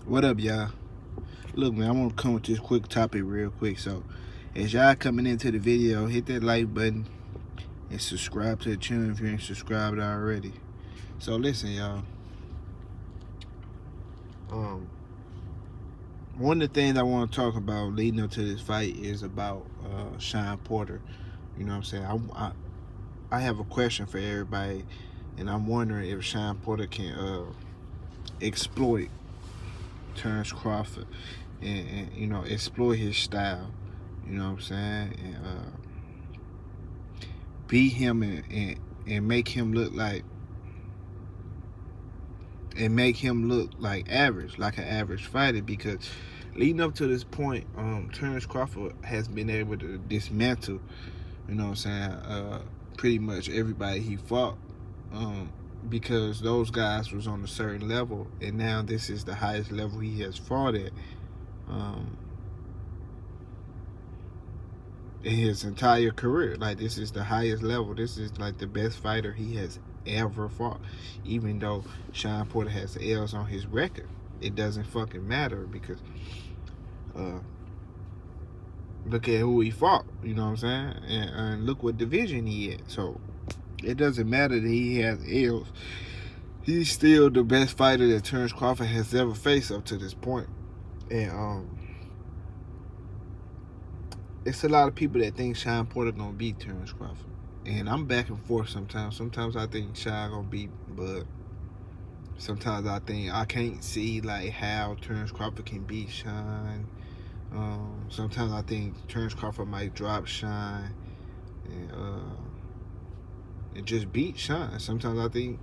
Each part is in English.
What up, y'all? Look, man, I want to come with this quick topic real quick. So, as y'all coming into the video, hit that like button and subscribe to the channel if you ain't subscribed already. So, listen, y'all. One of the things I want to talk about leading up to this fight is about Shawn Porter. You know what I'm saying? I have a question for everybody, and I'm wondering if Shawn Porter can exploit Terence Crawford and you know, exploit his style. You know what I'm saying? And beat him and make him look like average, like an average fighter. Because leading up to this point, Terence Crawford has been able to dismantle, you know what I'm saying, pretty much everybody he fought, because those guys was on a certain level, and now this is the highest level he has fought at in his entire career. Like, this is the highest level. This is like the best fighter he has ever fought. Even though Shawn Porter has L's on his record, it doesn't fucking matter, because look at who he fought, you know what I'm saying, and look what division he in. So it doesn't matter that he has L's. He's still the best fighter that Terence Crawford has ever faced up to this point. And it's a lot of people that think Shawn Porter gonna beat Terence Crawford, and I'm back and forth sometimes. Sometimes I think Shawn gonna beat, but sometimes I think I can't see like how Terence Crawford can beat Shawn. Sometimes I think Terence Crawford might drop Shawn and just beat Shawn. Sometimes I think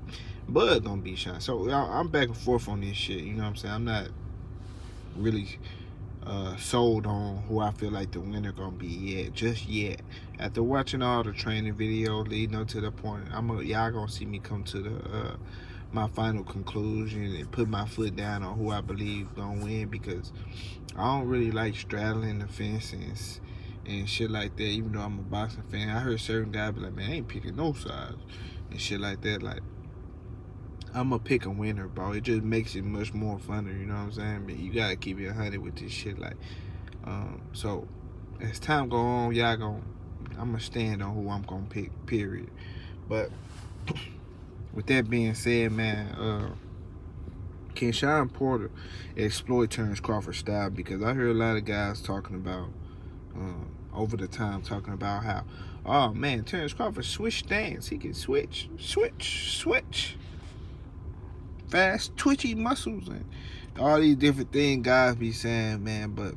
Bud gonna beat Shawn. So I'm back and forth on this shit. You know what I'm saying? I'm not really sold on who I feel like the winner gonna be just yet. After watching all the training videos leading up to the point, y'all gonna see me come to the my final conclusion and put my foot down on who I believe gonna win, because I don't really like straddling the fences and shit like that. Even though I'm a boxing fan, I heard certain guys be like, man, I ain't picking no sides and shit like that. Like, I'm gonna pick a winner, bro. It just makes it much more funner, you know what I'm saying? But you gotta keep it 100 with this shit. Like, so as time go on, I'm gonna stand on who I'm gonna pick, period. But with that being said, man, can Shawn Porter exploit Terence Crawford's style? Because I heard a lot of guys talking about over the time, talking about how, oh man, Terence Crawford switch stance. He can switch. Fast, twitchy muscles and all these different things guys be saying, man. But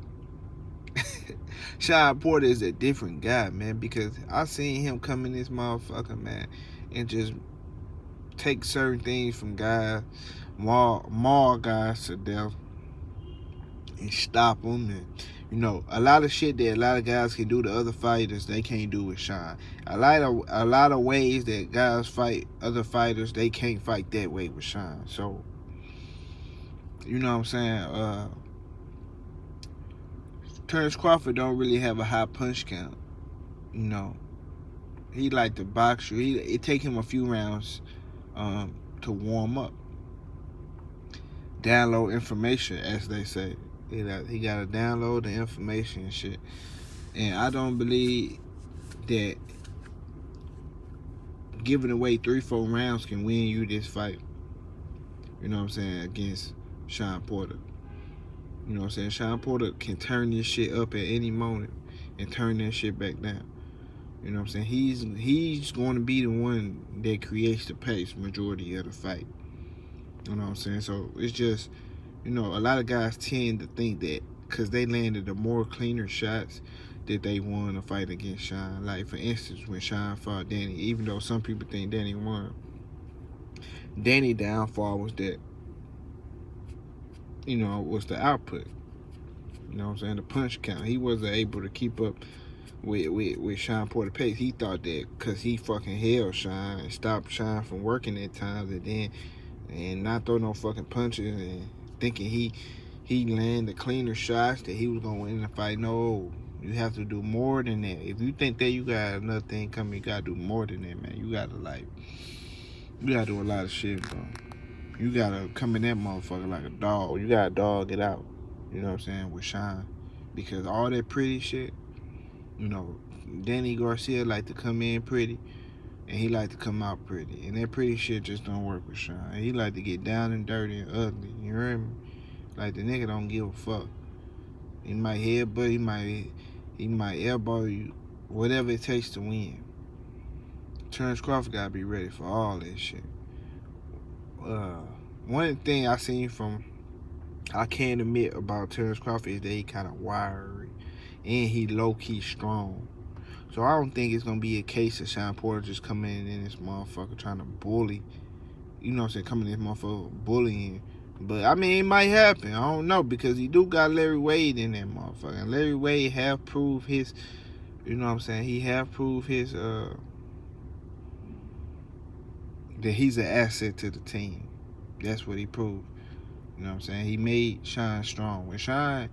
Shawn Porter is a different guy, man, because I seen him come in this motherfucker, man, and just take certain things from guys, maul guys to death, and stop them. And you know, a lot of shit that a lot of guys can do to other fighters, they can't do with Shawn. A lot of ways that guys fight other fighters, they can't fight that way with Shawn. So, you know what I'm saying? Terence Crawford don't really have a high punch count. You know, he like to box you. It take him a few rounds to warm up, download information, as they say. He got to download the information and shit. And I don't believe that giving away 3-4 rounds can win you this fight. You know what I'm saying? Against Shawn Porter. You know what I'm saying? Shawn Porter can turn this shit up at any moment and turn that shit back down. You know what I'm saying? He's going to be the one that creates the pace majority of the fight. You know what I'm saying? So it's just, you know, a lot of guys tend to think that because they landed the more cleaner shots that they won a fight against Shawn. Like, for instance, when Shawn fought Danny, even though some people think Danny won, Danny's downfall was that, you know, was the output. You know what I'm saying? The punch count. He wasn't able to keep up with Shawn Porter pace. He thought that because he fucking held Shawn and stopped Shawn from working at times, and not throw no fucking punches, and thinking he landed the cleaner shots, that he was gonna win the fight. No, you have to do more than that. If you think that you got another thing coming, you gotta do more than that, man. You gotta do a lot of shit, bro. You gotta come in that motherfucker like a dog. You gotta dog it out. You know what I'm saying? With Shawn. Because all that pretty shit, you know, Danny Garcia like to come in pretty and he like to come out pretty. And that pretty shit just don't work with Shawn. He like to get down and dirty and ugly. You hear me? Like the nigga don't give a fuck. He might headbutt, he might elbow you, whatever it takes to win. Terence Crawford gotta be ready for all that shit. One thing I seen from I can't admit about Terence Crawford is that he kind of wiry and he low key strong. So I don't think it's gonna be a case of Shawn Porter just coming in this motherfucker trying to bully. You know what I'm saying? Coming in this motherfucker bullying. But I mean, it might happen. I don't know because he do got Larry Wade in that motherfucker. And Larry Wade have proved his. You know what I'm saying? He have proved his that he's an asset to the team. That's what he proved. You know what I'm saying? He made Shawn strong. When Shawn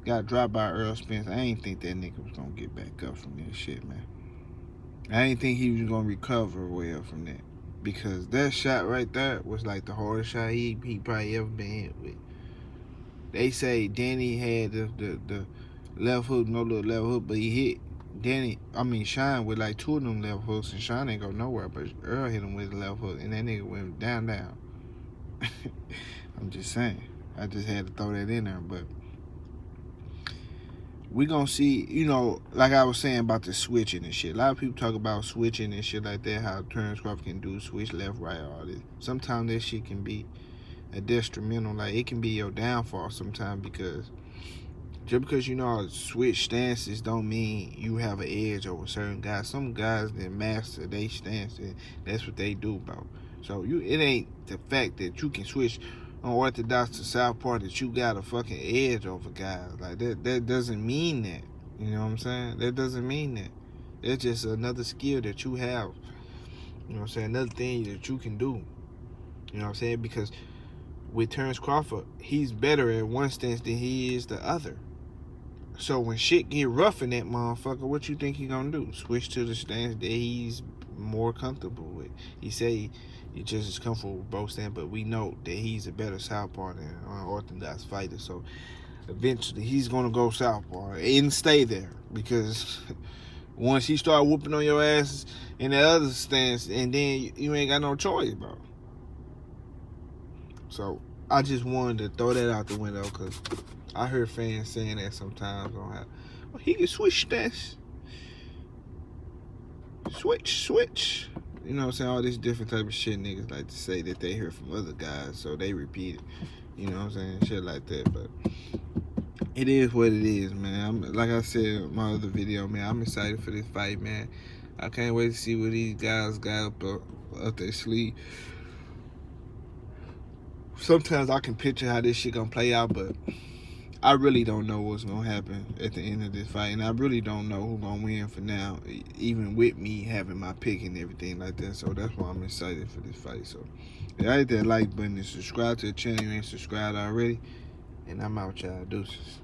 got dropped by Earl Spence, I ain't think that nigga was gonna get back up from that shit, man. I didn't think he was gonna recover well from that. Because that shot right there was like the hardest shot he probably ever been hit with. They say Danny had the left hook, no little left hook, but he hit Shawn with like two of them left hooks, and Shawn ain't go nowhere, but Earl hit him with the left hook, and that nigga went down. I'm just saying. I just had to throw that in there, but we gonna see, you know, like I was saying about the switching and shit. A lot of people talk about switching and shit like that, how Terence Crawford can do switch left, right, all this. Sometimes that shit can be a detrimental. Like, it can be your downfall sometimes because just because you know how to switch stances don't mean you have an edge over certain guys. Some guys that master they stance, and that's what they do, bro. So it ain't the fact that you can switch on orthodox to southpaw that you got a fucking edge over guys. Like that doesn't mean that. You know what I'm saying? That doesn't mean that. It's just another skill that you have. You know what I'm saying? Another thing that you can do. You know what I'm saying? Because with Terence Crawford, he's better at one stance than he is the other. So when shit get rough in that motherfucker, what you think he gonna do? Switch to the stance that he's more comfortable with. He say he just as comfortable with both stands, but we know that he's a better southpaw than an unorthodox fighter. So eventually he's gonna go southpaw and stay there because once he start whooping on your ass in the other stance, and then you ain't got no choice, bro. So I just wanted to throw that out the window because I heard fans saying that sometimes on how he can switch stance. Switch. You know what I'm saying? All this different type of shit niggas like to say that they heard from other guys, so they repeat it. You know what I'm saying? Shit like that. But it is what it is, man. Like I said in my other video, man, I'm excited for this fight, man. I can't wait to see what these guys got up their sleeve. Sometimes I can picture how this shit gonna play out, but I really don't know what's gonna happen at the end of this fight, and I really don't know who's gonna win for now, even with me having my pick and everything like that. So that's why I'm excited for this fight. So yeah, hit that like button and subscribe to the channel if you ain't subscribed already, and I'm out, y'all. Deuces.